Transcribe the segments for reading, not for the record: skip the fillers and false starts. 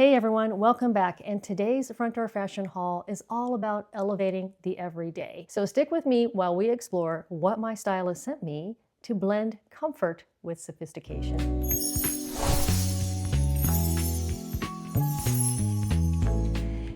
Hey everyone, welcome back. And today's Front Door Fashion haul is all about elevating the everyday. So stick with me while we explore what my stylist sent me to blend comfort with sophistication.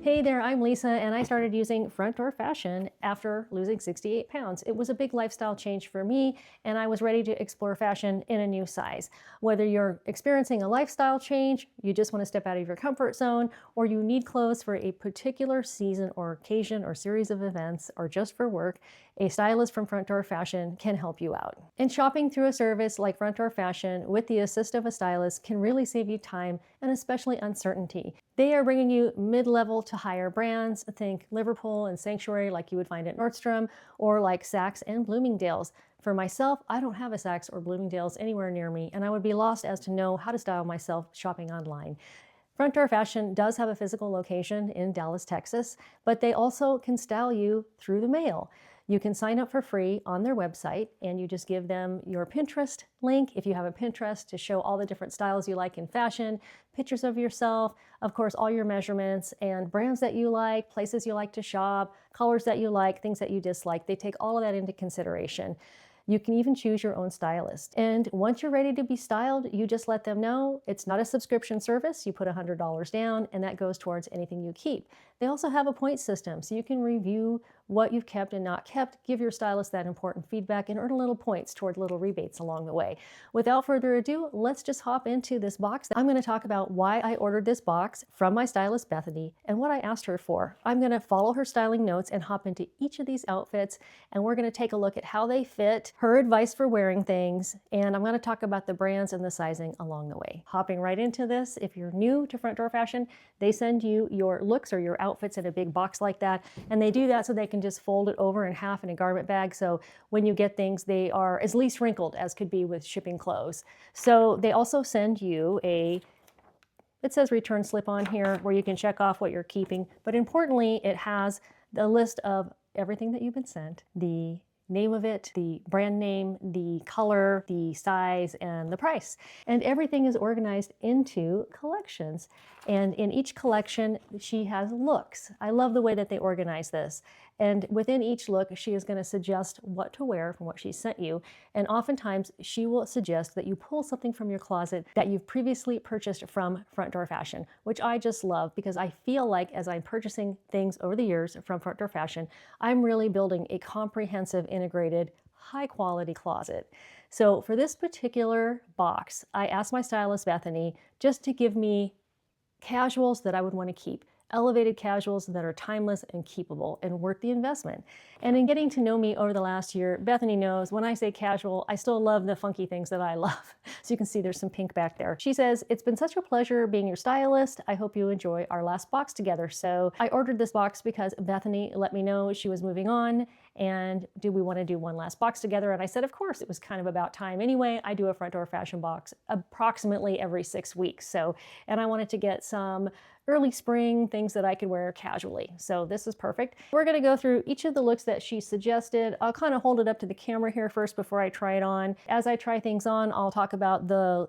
Hey there, I'm Lisa, and I started using Front Door Fashion after losing 68 pounds. It was a big lifestyle change for me, and I was ready to explore fashion in a new size. Whether you're experiencing a lifestyle change, you just want to step out of your comfort zone, or you need clothes for a particular season or occasion or series of events, or just for work, a stylist from Front Door Fashion can help you out. And shopping through a service like Front Door Fashion with the assist of a stylist can really save you time and especially uncertainty. They are bringing you mid-level to higher brands. Think Liverpool and Sanctuary like you would find at Nordstrom, or like Saks and Bloomingdale's. For myself, I don't have a Saks or Bloomingdale's anywhere near me, and I would be lost as to know how to style myself shopping online. Front Door Fashion does have a physical location in Dallas, Texas, but they also can style you through the mail. You can sign up for free on their website, and you just give them your Pinterest link, if you have a Pinterest, to show all the different styles you like in fashion, pictures of yourself, of course, all your measurements and brands that you like, places you like to shop, colors that you like, things that you dislike. They take all of that into consideration. You can even choose your own stylist. And once you're ready to be styled, you just let them know. It's not a subscription service. You put $100 down, and that goes towards anything you keep. They also have a point system, so you can review what you've kept and not kept, give your stylist that important feedback, and earn a little points toward little rebates along the way. Without further ado, let's just hop into this box. I'm going to talk about why I ordered this box from my stylist, Bethany, and what I asked her for. I'm going to follow her styling notes and hop into each of these outfits, and we're going to take a look at how they fit, her advice for wearing things, and I'm going to talk about the brands and the sizing along the way. Hopping right into this, if you're new to Front Door Fashion, they send you your looks or your outfits in a big box like that, and they do that so they can just fold it over in half in a garment bag, so when you get things, they are as least wrinkled as could be with shipping clothes. So they also send you it says return slip on here where you can check off what you're keeping, but importantly, it has the list of everything that you've been sent, the name of it, the brand name, the color, the size, and the price. And everything is organized into collections. And in each collection, she has looks. I love the way that they organize this. And within each look, she is going to suggest what to wear from what she sent you. And oftentimes, she will suggest that you pull something from your closet that you've previously purchased from Front Door Fashion, which I just love because I feel like as I'm purchasing things over the years from Front Door Fashion, I'm really building a comprehensive, integrated, high-quality closet. So for this particular box, I asked my stylist, Bethany, just to give me casuals that I would want to keep. Elevated casuals that are timeless and keepable and worth the investment. And in getting to know me over the last year, Bethany knows when I say casual, I still love the funky things that I love. So you can see there's some pink back there. She says, "It's been such a pleasure being your stylist. I hope you enjoy our last box together." So I ordered this box because Bethany let me know she was moving on, and do we want to do one last box together? And I said, of course. It was kind of about time anyway. I do a Front Door Fashion box approximately every 6 weeks. And I wanted to get some early spring things that I could wear casually. So this is perfect. We're going to go through each of the looks that she suggested. I'll kind of hold it up to the camera here first before I try it on. As I try things on, I'll talk about the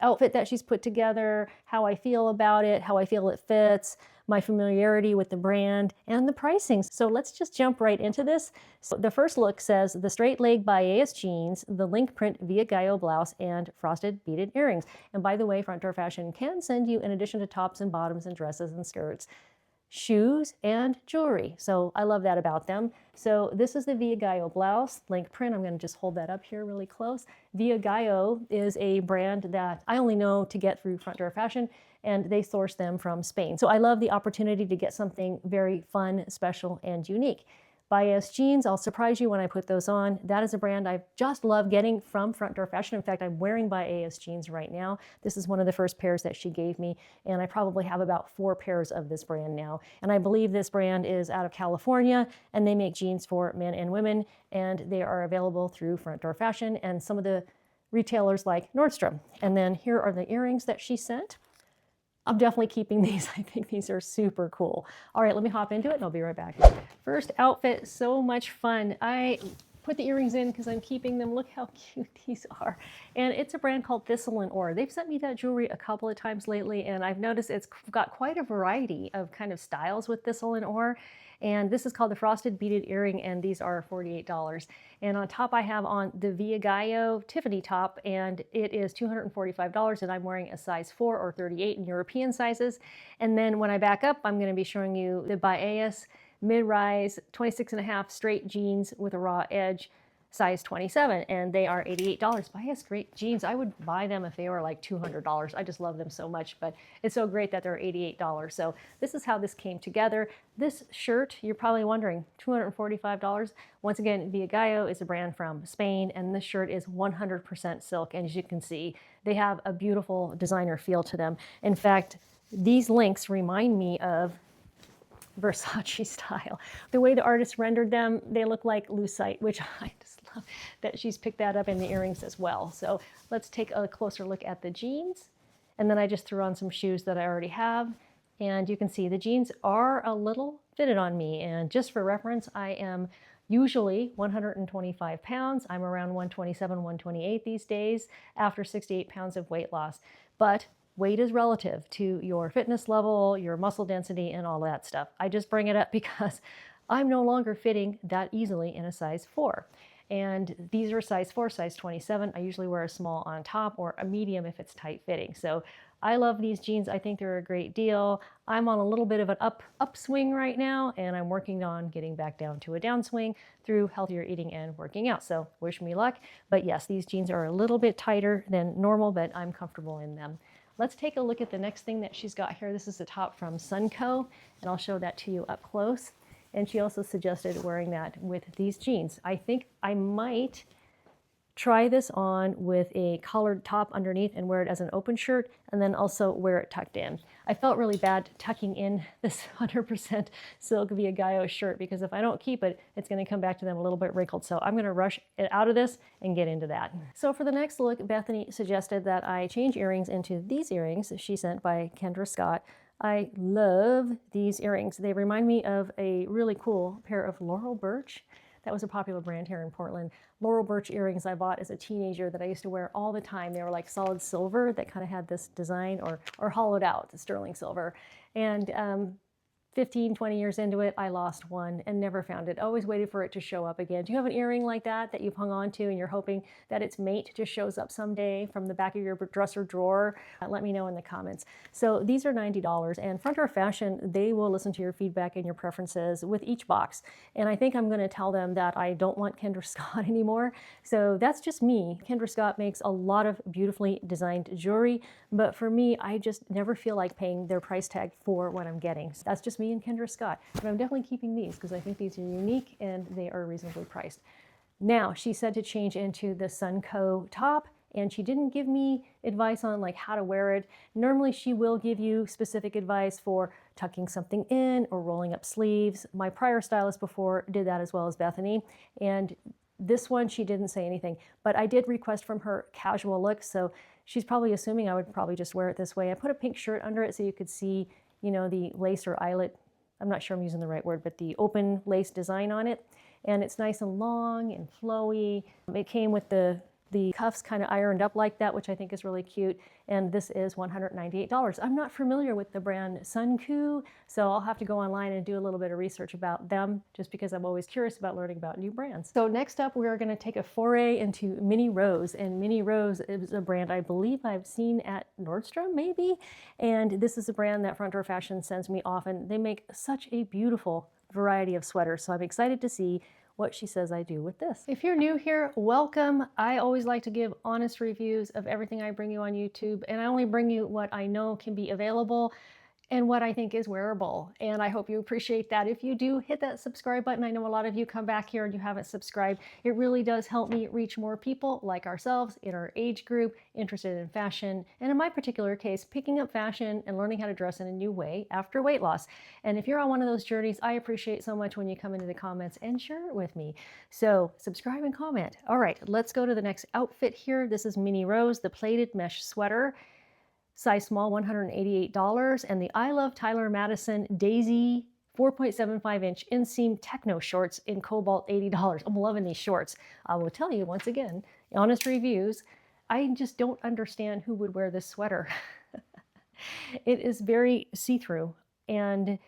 outfit that she's put together, how I feel about it, how I feel it fits, my familiarity with the brand, and the pricing. So let's just jump right into this. So the first look says the straight leg Bayeas jeans, the link print Via Gallo blouse, and frosted beaded earrings. And by the way, Front Door Fashion can send you, in addition to tops and bottoms and dresses and skirts, shoes and jewelry. So I love that about them. So this is the Via Gallo blouse, link print. I'm going to just hold that up here really close. Via Gallo is a brand that I only know to get through Front Door Fashion, and they source them from Spain. So I love the opportunity to get something very fun, special, and unique. Bayeas jeans, I'll surprise you when I put those on. That is a brand I've just loved getting from Front Door Fashion. In fact, I'm wearing Bayeas jeans right now. This is one of the first pairs that she gave me, and I probably have about 4 pairs of this brand now. And I believe this brand is out of California, and they make jeans for men and women, and they are available through Front Door Fashion and some of the retailers like Nordstrom. And then here are the earrings that she sent. I'm definitely keeping these. I think these are super cool. All right, let me hop into it and I'll be right back. First outfit, so much fun. I put the earrings in because I'm keeping them. Look how cute these are. And it's a brand called Thistle and Ore. They've sent me that jewelry a couple of times lately, and I've noticed it's got quite a variety of kind of styles with Thistle and Ore. And this is called the Frosted Beaded Earring, and these are $48. And on top I have on the Via Gallo Tiffany top, and it is $245, and I'm wearing a size 4 or 38 in European sizes. And then when I back up, I'm going to be showing you the Bayeas mid-rise 26.5 straight jeans with a raw edge, size 27, and they are $88. Bayeas great jeans. I would buy them if they were like $200. I just love them so much, but it's so great that they're $88. So this is how this came together. This shirt, you're probably wondering, $245. Once again, Via Gallo is a brand from Spain, and this shirt is 100% silk, and as you can see, they have a beautiful designer feel to them. In fact, these links remind me of Versace style. The way the artist rendered them, they look like lucite, which I just love that she's picked that up in the earrings as well. So let's take a closer look at the jeans. And then I just threw on some shoes that I already have. And you can see the jeans are a little fitted on me. And just for reference, I am usually 125 pounds. I'm around 127, 128 these days after 68 pounds of weight loss. But weight is relative to your fitness level, your muscle density, and all that stuff. I just bring it up because I'm no longer fitting that easily in a size 4. And these are size 4, size 27. I usually wear a small on top or a medium if it's tight fitting. So I love these jeans. I think they're a great deal. I'm on a little bit of an upswing right now, and I'm working on getting back down to a downswing through healthier eating and working out. So wish me luck. But yes, these jeans are a little bit tighter than normal, but I'm comfortable in them. Let's take a look at the next thing that she's got here. This is the top from Sunco, and I'll show that to you up close. And she also suggested wearing that with these jeans. I think I might try this on with a collared top underneath and wear it as an open shirt, and then also wear it tucked in. I felt really bad tucking in this 100% silk Via Gallo shirt, because if I don't keep it, it's going to come back to them a little bit wrinkled. So I'm going to rush it out of this and get into that. So for the next look, Bethany suggested that I change earrings into these earrings she sent by Kendra Scott. I love these earrings. They remind me of a really cool pair of Laurel Birch. That was a popular brand here in Portland. Laurel Birch earrings I bought as a teenager that I used to wear all the time. They were like solid silver that kind of had this design, or hollowed out, sterling silver. And 15, 20 years into it, I lost one and never found it. Always waited for it to show up again. Do you have an earring like that that you've hung on to and you're hoping that its mate just shows up someday from the back of your dresser drawer? Let me know in the comments. So these are $90, and Front Door Fashion, they will listen to your feedback and your preferences with each box. And I think I'm going to tell them that I don't want Kendra Scott anymore. So that's just me. Kendra Scott makes a lot of beautifully designed jewelry, but for me, I just never feel like paying their price tag for what I'm getting. So that's just me and Kendra Scott. But I'm definitely keeping these because I think these are unique and they are reasonably priced. Now, she said to change into the Sunco top, and she didn't give me advice on like how to wear it. Normally she will give you specific advice for tucking something in or rolling up sleeves. My prior stylist before did that as well as Bethany, and this one she didn't say anything, but I did request from her casual look, so she's probably assuming I would probably just wear it this way. I put a pink shirt under it so you could see, you know, the lace or eyelet, I'm not sure I'm using the right word, but the open lace design on it. And it's nice and long and flowy. It came with the cuffs kind of ironed up like that, which I think is really cute. And this is $198. I'm not familiar with the brand Sunco, so I'll have to go online and do a little bit of research about them, just because I'm always curious about learning about new brands. So next up, we're going to take a foray into Mini Rose. And Mini Rose is a brand I believe I've seen at Nordstrom, maybe. And this is a brand that Front Door Fashion sends me often. They make such a beautiful variety of sweaters, so I'm excited to see what she says I do with this. If you're new here, welcome. I always like to give honest reviews of everything I bring you on YouTube, and I only bring you what I know can be available and what I think is wearable. And I hope you appreciate that. If you do, hit that subscribe button. I know a lot of you come back here and you haven't subscribed. It really does help me reach more people like ourselves in our age group, interested in fashion, and in my particular case, picking up fashion and learning how to dress in a new way after weight loss. And if you're on one of those journeys, I appreciate so much when you come into the comments and share it with me. So subscribe and comment. All right, let's go to the next outfit here. This is Mini Rose, the plated mesh sweater. Size small, $188, and the I Love Tyler Madison Daisy 4.75-inch inseam techno shorts in cobalt, $80. I'm loving these shorts. I will tell you once again, honest reviews, I just don't understand who would wear this sweater. It is very see-through, and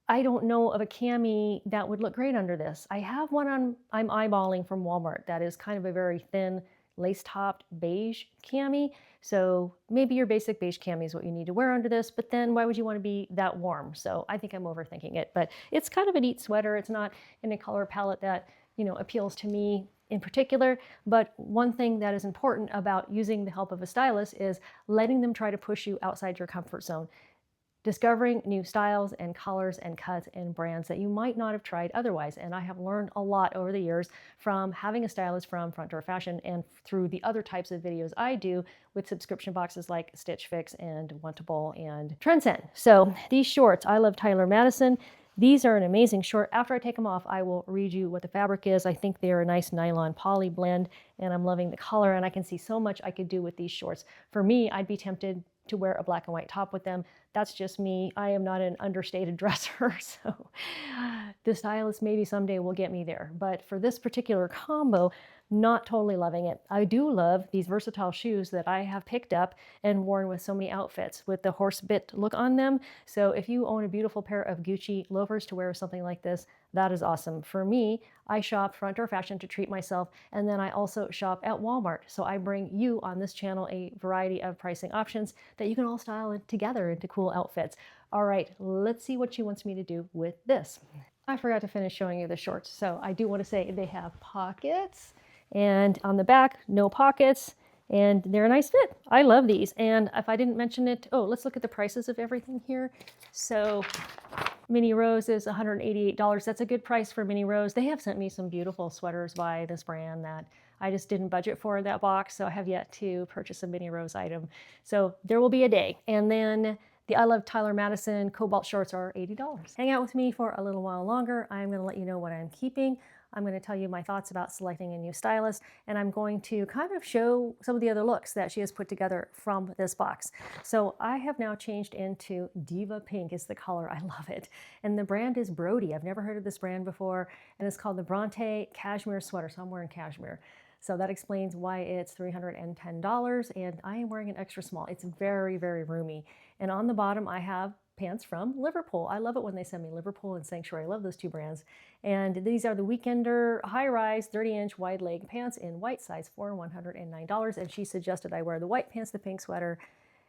I don't know of a cami that would look great under this. I have one I'm eyeballing from Walmart that is kind of a very thin lace-topped beige cami. So maybe your basic beige cami is what you need to wear under this, but then why would you want to be that warm? So I think I'm overthinking it, but it's kind of a neat sweater. It's not in a color palette that, you know, appeals to me in particular, but one thing that is important about using the help of a stylist is letting them try to push you outside your comfort zone. Discovering new styles and colors and cuts and brands that you might not have tried otherwise. And I have learned a lot over the years from having a stylist from Front Door Fashion and through the other types of videos I do with subscription boxes like Stitch Fix and Wantable and Trendsen. So these shorts, I love Tyler Madison. These are an amazing short. After I take them off, I will read you what the fabric is. I think they're a nice nylon poly blend, and I'm loving the color, and I can see so much I could do with these shorts. For me, I'd be tempted to wear a black and white top with them. That's just me. I am not an understated dresser, so the stylist maybe someday will get me there. But for this particular combo, not totally loving it. I do love these versatile shoes that I have picked up and worn with so many outfits with the horse bit look on them. So if you own a beautiful pair of Gucci loafers to wear with something like this, that is awesome. For me, I shop Front Door Fashion to treat myself, and then I also shop at Walmart. So I bring you on this channel a variety of pricing options that you can all style together into cool outfits. All right, let's see what she wants me to do with this. I forgot to finish showing you the shorts. So I do want to say they have pockets, and on the back, no pockets, and they're a nice fit. I love these. And if I didn't mention it, oh, let's look at the prices of everything here. So Mini Rose is $188. That's a good price for Mini Rose. They have sent me some beautiful sweaters by this brand that I just didn't budget for in that box, so I have yet to purchase a Mini Rose item. So there will be a day. And then the I Love Tyler Madison Cobalt shorts are $80. Hang out with me for a little while longer. I'm going to let you know what I'm keeping. I'm going to tell you my thoughts about selecting a new stylist, and I'm going to kind of show some of the other looks that she has put together from this box. So I have now changed into Diva Pink is the color. I love it. And the brand is Brody. I've never heard of this brand before, and it's called the Bronte Cashmere Sweater. So I'm wearing cashmere. So that explains why it's $310, and I am wearing an extra small. It's very, very roomy. And on the bottom, I have pants from Liverpool. I love it when they send me Liverpool and Sanctuary. I love those two brands. And these are the Weekender high-rise 30-inch wide leg pants in white, size 4, $109. And she suggested I wear the white pants, the pink sweater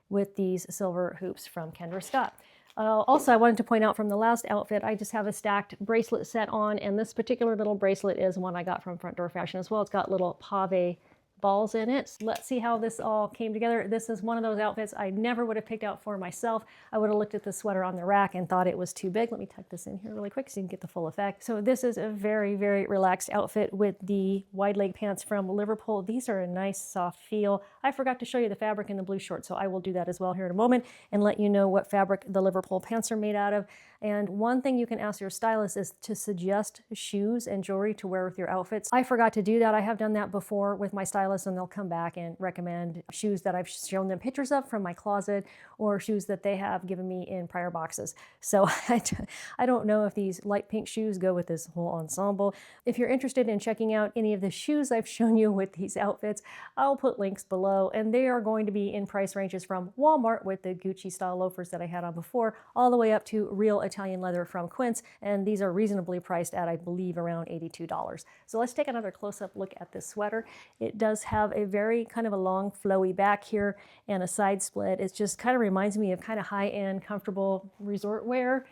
with these silver hoops from Kendra Scott. Also, I wanted to point out from the last outfit, I just have a stacked bracelet set on, and this particular little bracelet is one I got from Front Door Fashion as well. It's got little pave balls in it. Let's see how this all came together. This is one of those outfits I never would have picked out for myself. I would have looked at the sweater on the rack and thought it was too big. Let me tuck this in here really quick so you can get the full effect. So this is a very, very relaxed outfit with the wide leg pants from Liverpool. These are a nice soft feel. I forgot to show you the fabric in the blue short, so I will do that as well here in a moment and let you know what fabric the Liverpool pants are made out of. And one thing you can ask your stylist is to suggest shoes and jewelry to wear with your outfits. I forgot to do that. I have done that before with my stylist, and they'll come back and recommend shoes that I've shown them pictures of from my closet or shoes that they have given me in prior boxes. So I don't know if these light pink shoes go with this whole ensemble. If you're interested in checking out any of the shoes I've shown you with these outfits, I'll put links below, and they are going to be in price ranges from Walmart with the Gucci style loafers that I had on before, all the way up to real Italian leather from Quince, and these are reasonably priced at, I believe, around $82. So let's take another close-up look at this sweater. It does have a very kind of a long flowy back here and a side split. It just kind of reminds me of kind of high-end comfortable resort wear.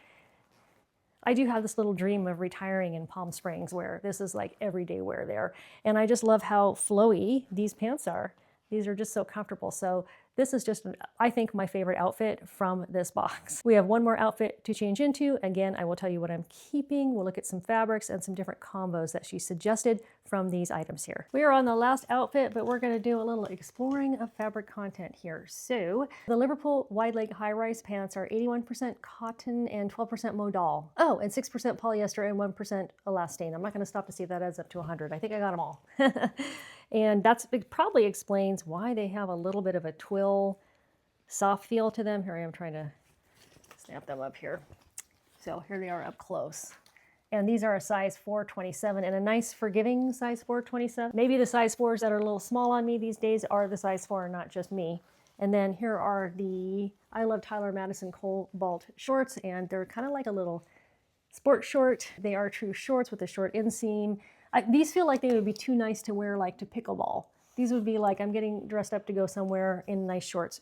I do have this little dream of retiring in Palm Springs where this is like everyday wear there. And I just love how flowy these pants are. These are just so comfortable. So this is just, I think, my favorite outfit from this box. We have one more outfit to change into. Again, I will tell you what I'm keeping. We'll look at some fabrics and some different combos that she suggested from these items here. We are on the last outfit, but we're gonna do a little exploring of fabric content here. So the Liverpool wide leg high rise pants are 81% cotton and 12% modal. Oh, and 6% polyester and 1% elastane. I'm not gonna stop to see if that adds up to 100. I think I got them all. And it probably explains why they have a little bit of a twill soft feel to them. Here I am trying to snap them up here. So here they are up close. And these are a size 427 and a nice forgiving size 427. Maybe the size 4s that are a little small on me these days are the size 4 and not just me. And then here are the I Love Tyler Madison Cobalt shorts, and they're kind of like a little sport short. They are true shorts with a short inseam. These feel like they would be too nice to wear like to pickleball. These would be like I'm getting dressed up to go somewhere in nice shorts.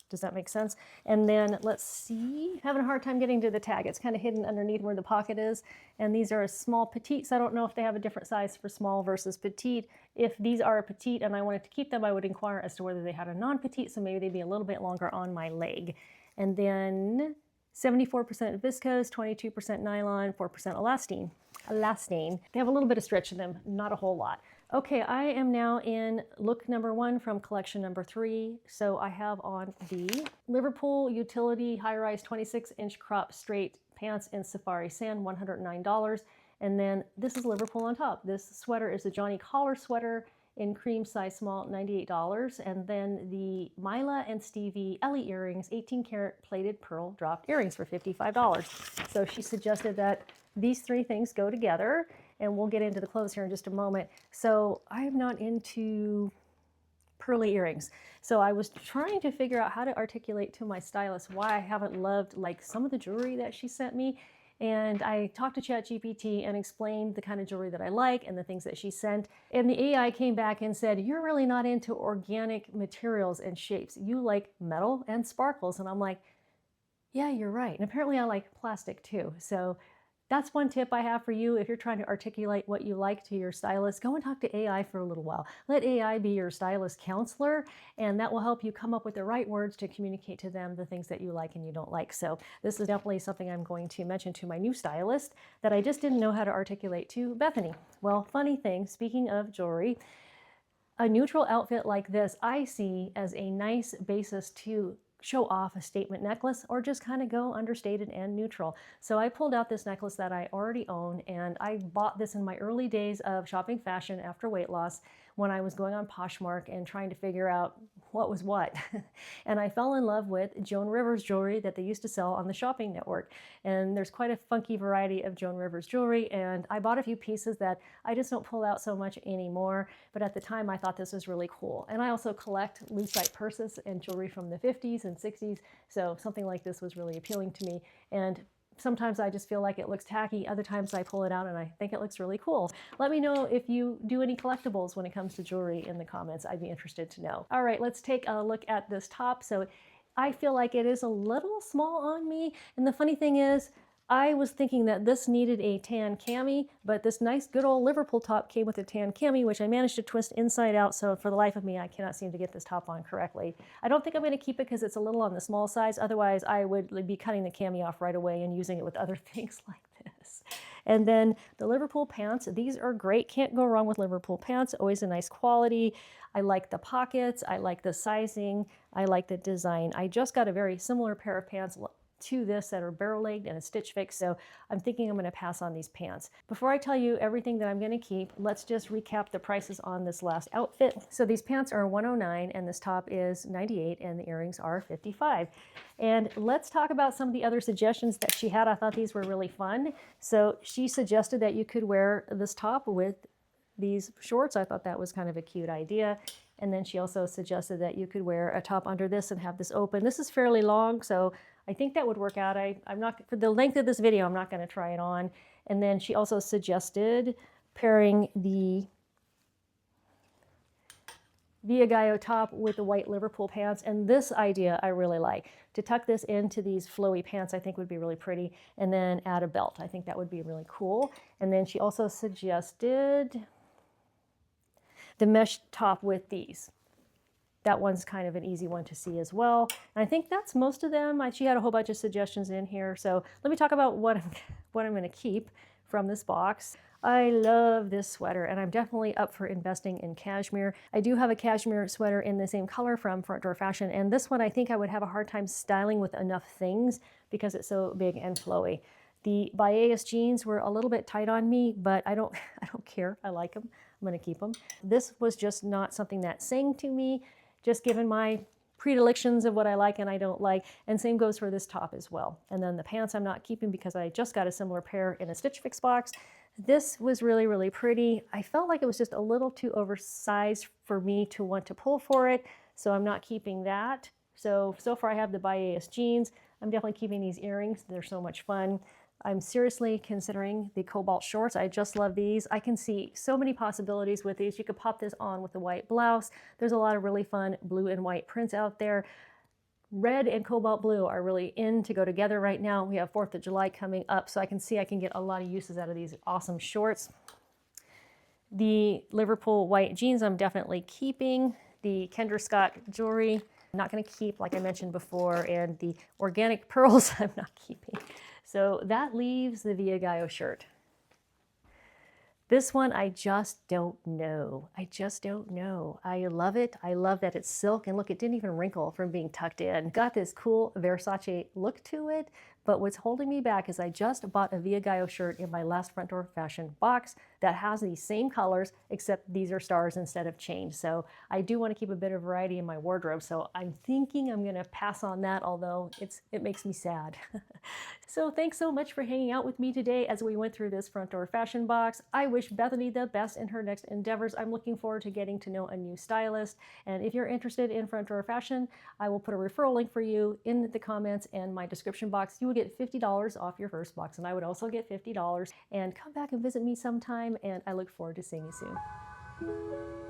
Does that make sense? And then let's see, having a hard time getting to the tag. It's kind of hidden underneath where the pocket is. And these are a small petites. I don't know if they have a different size for small versus petite. If these are a petite and I wanted to keep them, I would inquire as to whether they had a non-petite, so maybe they'd be a little bit longer on my leg. And then 74% viscose, 22% nylon, 4% elastane. They have a little bit of stretch in them, not a whole lot. Okay, I am now in look number 1 from collection number 3. So I have on the Liverpool Utility high-rise 26-inch crop straight pants in Safari Sand, $109. And then this is Liverpool on top. This sweater is a Johnny Collar sweater in cream size small, $98. And then the Mila and Stevie Ellie earrings, 18 karat plated pearl dropped earrings for $55. So she suggested that these 3 things go together, and we'll get into the clothes here in just a moment. So I'm not into pearly earrings. So I was trying to figure out how to articulate to my stylist why I haven't loved like some of the jewelry that she sent me. And I talked to ChatGPT and explained the kind of jewelry that I like and the things that she sent. And the AI came back and said, you're really not into organic materials and shapes. You like metal and sparkles. And I'm like, yeah, you're right. And apparently I like plastic too. So that's one tip I have for you. If you're trying to articulate what you like to your stylist, go and talk to AI for a little while. Let AI be your stylist counselor, and that will help you come up with the right words to communicate to them the things that you like and you don't like. So this is definitely something I'm going to mention to my new stylist that I just didn't know how to articulate to Bethany. Well, funny thing, speaking of jewelry, a neutral outfit like this I see as a nice basis to show off a statement necklace or just kind of go understated and neutral. So I pulled out this necklace that I already own, and I bought this in my early days of shopping fashion after weight loss when I was going on Poshmark and trying to figure out what was what. And I fell in love with Joan Rivers jewelry that they used to sell on the shopping network. And there's quite a funky variety of Joan Rivers jewelry, and I bought a few pieces that I just don't pull out so much anymore, but at the time I thought this was really cool. And I also collect lucite purses and jewelry from the 50s and 60s, so something like this was really appealing to me. And sometimes I just feel like it looks tacky. Other times I pull it out and I think it looks really cool. Let me know if you do any collectibles when it comes to jewelry in the comments. I'd be interested to know. All right, let's take a look at this top. So I feel like it is a little small on me. And the funny thing is, I was thinking that this needed a tan cami, but this nice good old Liverpool top came with a tan cami, which I managed to twist inside out. So for the life of me, I cannot seem to get this top on correctly. I don't think I'm going to keep it because it's a little on the small size. Otherwise, I would be cutting the cami off right away and using it with other things like this. And then the Liverpool pants, these are great. Can't go wrong with Liverpool pants. Always a nice quality. I like the pockets. I like the sizing. I like the design. I just got a very similar pair of pants to this that are barrel-legged and a stitch fix, so I'm thinking I'm going to pass on these pants. Before I tell you everything that I'm going to keep, let's just recap the prices on this last outfit. So these pants are $109 and this top is $98 and the earrings are $55. And let's talk about some of the other suggestions that she had. I thought these were really fun. So she suggested that you could wear this top with these shorts. I thought that was kind of a cute idea. And then she also suggested that you could wear a top under this and have this open. This is fairly long, so I think that would work out. I'm not, for the length of this video, I'm not going to try it on. And then she also suggested pairing the Via Gallo top with the white Liverpool pants. And this idea I really like. To tuck this into these flowy pants I think would be really pretty. And then add a belt. I think that would be really cool. And then she also suggested the mesh top with these. That one's kind of an easy one to see as well. And I think that's most of them. She had a whole bunch of suggestions in here. So let me talk about what I'm going to keep from this box. I love this sweater, and I'm definitely up for investing in cashmere. I do have a cashmere sweater in the same color from Front Door Fashion, and this one I think I would have a hard time styling with enough things because it's so big and flowy. The Bayeas jeans were a little bit tight on me, but I don't care. I like them. I'm going to keep them. This was just not something that sang to me. Just given my predilections of what I like and I don't like, and same goes for this top as well. And then the pants I'm not keeping because I just got a similar pair in a Stitch Fix box. This was really, really pretty. I felt like it was just a little too oversized for me to want to pull for it, so I'm not keeping that. So far I have the Bayeas jeans. I'm definitely keeping these earrings. They're so much fun. I'm seriously considering the cobalt shorts. I just love these. I can see so many possibilities with these. You could pop this on with the white blouse. There's a lot of really fun blue and white prints out there. Red and cobalt blue are really in to go together right now. We have 4th of July coming up, so I can see I can get a lot of uses out of these awesome shorts. The Liverpool white jeans I'm definitely keeping. The Kendra Scott jewelry I'm not going to keep, like I mentioned before, and the organic pearls I'm not keeping. So that leaves the Via Gallo shirt. This one, I just don't know. I just don't know. I love it. I love that it's silk, and look, it didn't even wrinkle from being tucked in. Got this cool Versace look to it, but what's holding me back is I just bought a Via Gallo shirt in my last Front Door Fashion box that has these same colors, except these are stars instead of chains. So I do want to keep a bit of variety in my wardrobe, so I'm thinking I'm going to pass on that, although it makes me sad. So thanks so much for hanging out with me today as we went through this Front Door Fashion box. I wish Bethany the best in her next endeavors. I'm looking forward to getting to know a new stylist. And if you're interested in Front Door Fashion, I will put a referral link for you in the comments and my description box. You will get $50 off your first box, and I would also get $50. And come back and visit me sometime, and I look forward to seeing you soon.